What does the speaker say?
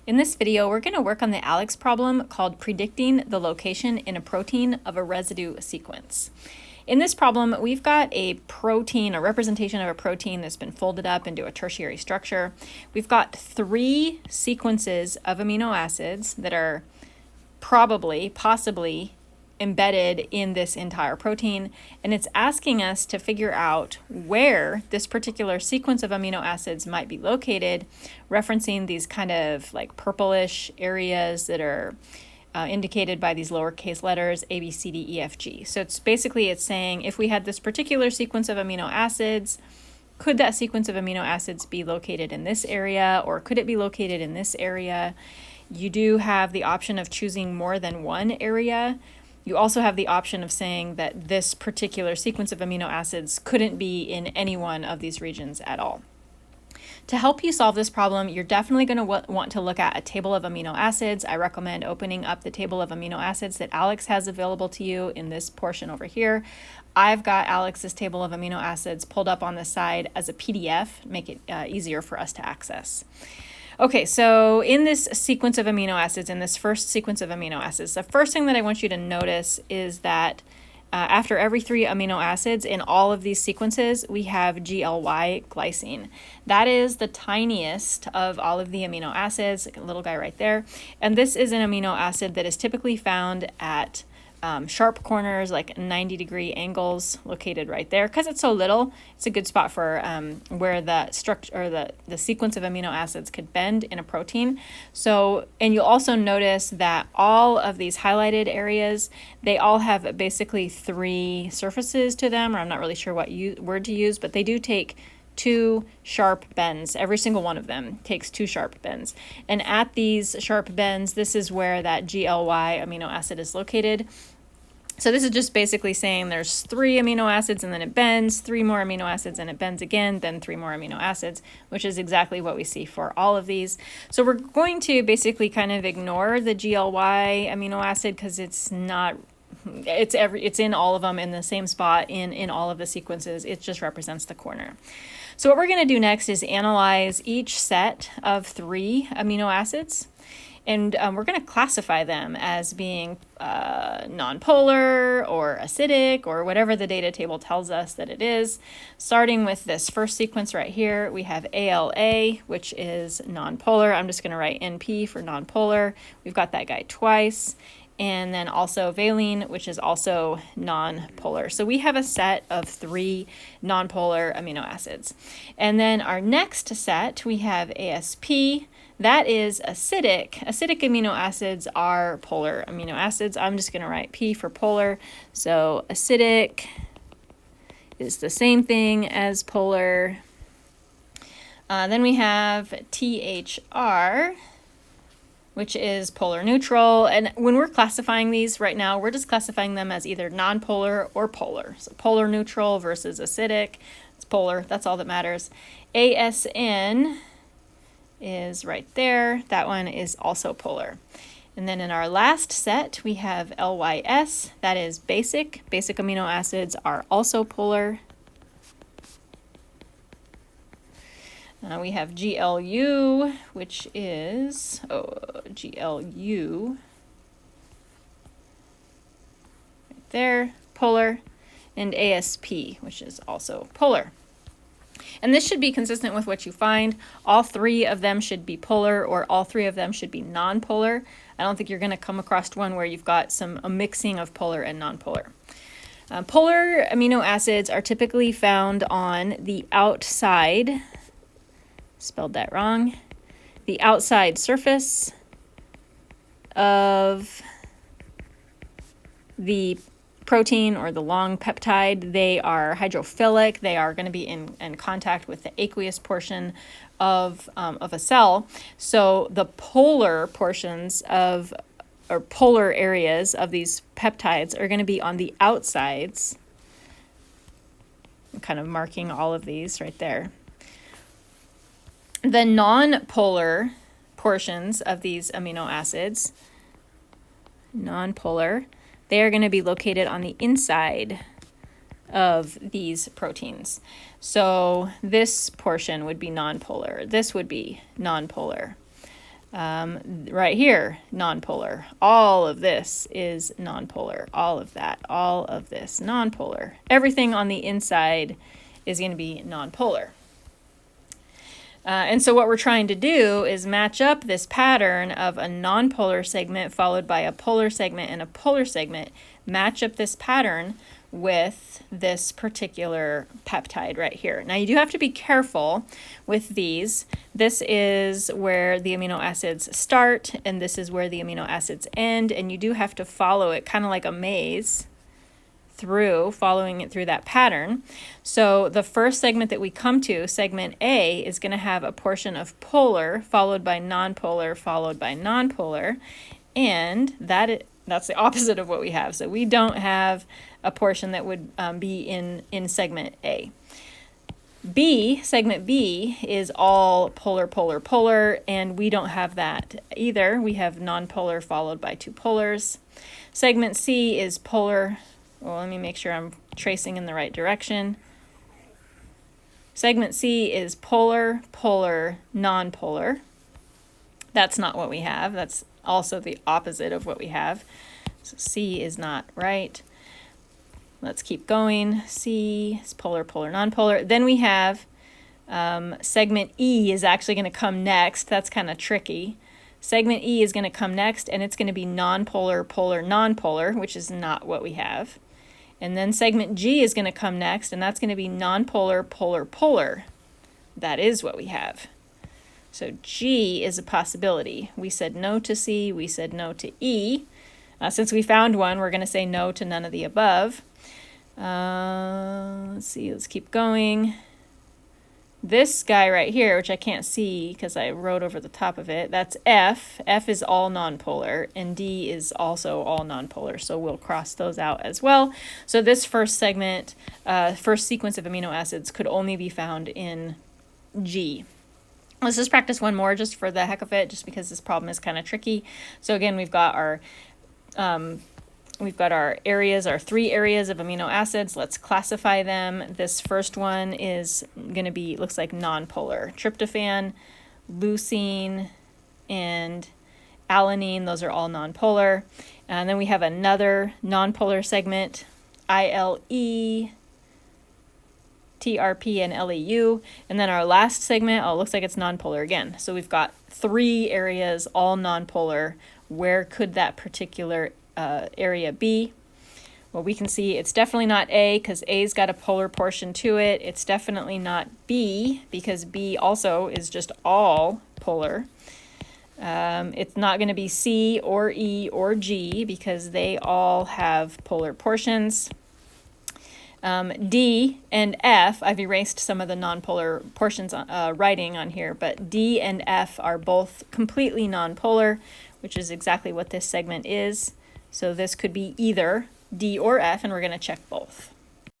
In this video, we're going to work on the ALEKS problem called predicting the location in a protein of a residue sequence. In this problem, we've got a protein, a representation of a protein that's been folded up into a tertiary structure. We've got 3 sequences of amino acids that are possibly embedded in this entire protein, and it's asking us to figure out where this particular sequence of amino acids might be located, referencing these kind of like purplish areas that are indicated by these lowercase letters A, B, C, D, E, F, G. So it's saying if we had this particular sequence of amino acids, could that sequence of amino acids be located in this area, or could it be located in this area? You do have the option of choosing more than one area. You also have the option of saying that this particular sequence of amino acids couldn't be in any one of these regions at all. To help you solve this problem, you're definitely going to want to look at a table of amino acids. I recommend opening up the table of amino acids that ALEKS has available to you in this portion over here. I've got ALEKS's table of amino acids pulled up on the side as a PDF, make it easier for us to access. Okay, so in this sequence of amino acids, in this first sequence of amino acids, the first thing that I want you to notice is that after every 3 amino acids in all of these sequences, we have GLY glycine. That is the tiniest of all of the amino acids, like a little guy right there. And this is an amino acid that is typically found at sharp corners, like 90-degree angles, located right there. Because it's so little, it's a good spot for where the structure or the sequence of amino acids could bend in a protein. So, and you'll also notice that all of these highlighted areas, they all have basically 3 surfaces to them, or I'm not really sure what word to use, but they do take 2 sharp bends. Every single one of them takes 2 sharp bends. And at these sharp bends, this is where that GLY amino acid is located. So this is just basically saying there's 3 amino acids and then it bends, 3 more amino acids and it bends again, then 3 more amino acids, which is exactly what we see for all of these. So we're going to basically kind of ignore the GLY amino acid because it's in all of them in the same spot in all of the sequences. It just represents the corner. So what we're going to do next is analyze each set of 3 amino acids, and we're going to classify them as being nonpolar or acidic or whatever the data table tells us that it is. Starting with this first sequence right here, we have ALA, which is nonpolar. I'm just going to write NP for nonpolar. We've got that guy twice. And then also valine, which is also nonpolar. So we have a set of 3 nonpolar amino acids. And then our next set, we have ASP. That is acidic. Acidic amino acids are polar amino acids. I'm just going to write P for polar. So acidic is the same thing as polar. Then we have THR, which is polar neutral. And when we're classifying these right now, we're just classifying them as either nonpolar or polar. So polar neutral versus acidic, it's polar, that's all that matters. ASN is right there. That one is also polar. And then in our last set, we have LYS, that is basic. Basic amino acids are also polar. We have GLU, which is, GLU, right there, polar, and ASP, which is also polar. And this should be consistent with what you find. All 3 of them should be polar, or all 3 of them should be nonpolar. I don't think you're going to come across one where you've got a mixing of polar and nonpolar. Polar amino acids are typically found on the outside, spelled that wrong, the outside surface of the protein or the long peptide. They are hydrophilic. They are going to be in contact with the aqueous portion of a cell. So the polar portions of, or polar areas of these peptides are going to be on the outsides. I'm kind of marking all of these right there. The nonpolar portions of these amino acids, nonpolar, they are going to be located on the inside of these proteins. So this portion would be nonpolar. This would be nonpolar. Right here, nonpolar. All of this is nonpolar. All of that, all of this, nonpolar. Everything on the inside is going to be nonpolar. And so what we're trying to do is match up this pattern of a nonpolar segment followed by a polar segment and a polar segment. Match up this pattern with this particular peptide right here. Now you do have to be careful with these. This is where the amino acids start and this is where the amino acids end, and you do have to follow it kind of like a maze following it through that pattern. So the first segment that we come to, segment A, is going to have a portion of polar followed by nonpolar followed by nonpolar, and that's the opposite of what we have. So we don't have a portion that would be in segment A. Segment B is all polar, polar, polar, and we don't have that either. We have nonpolar followed by two polars. Segment C is polar. Well, let me make sure I'm tracing in the right direction. Segment C is polar, polar, nonpolar. That's not what we have. That's also the opposite of what we have. So C is not right. Let's keep going. C is polar, polar, nonpolar. Then we have segment E is actually going to come next. That's kind of tricky. Segment E is going to come next, and it's going to be nonpolar, polar, nonpolar, which is not what we have. And then segment G is going to come next, and that's going to be nonpolar, polar, polar. That is what we have. So G is a possibility. We said no to C, we said no to E. Since we found one, we're going to say no to none of the above. Let's see, let's keep going. This guy right here, which I can't see because I wrote over the top of it, that's F. F is all nonpolar, and D is also all nonpolar, so we'll cross those out as well. So this first segment, first sequence of amino acids could only be found in G. Let's just practice one more just for the heck of it, just because this problem is kind of tricky. So again, we've got our areas, our three areas of amino acids. Let's classify them. This first one is going to be, looks like nonpolar. Tryptophan, leucine, and alanine, those are all nonpolar. And then we have another nonpolar segment, ILE, TRP, and LEU. And then our last segment, oh, looks like it's nonpolar again. So we've got three areas, all nonpolar. Where could that particular area be? Well, we can see it's definitely not A because A's got a polar portion to it. It's definitely not B because B also is just all polar. It's not going to be C or E or G because they all have polar portions. D and F, I've erased some of the nonpolar portions writing on here, but D and F are both completely nonpolar, which is exactly what this segment is. So this could be either D or F, and we're going to check both.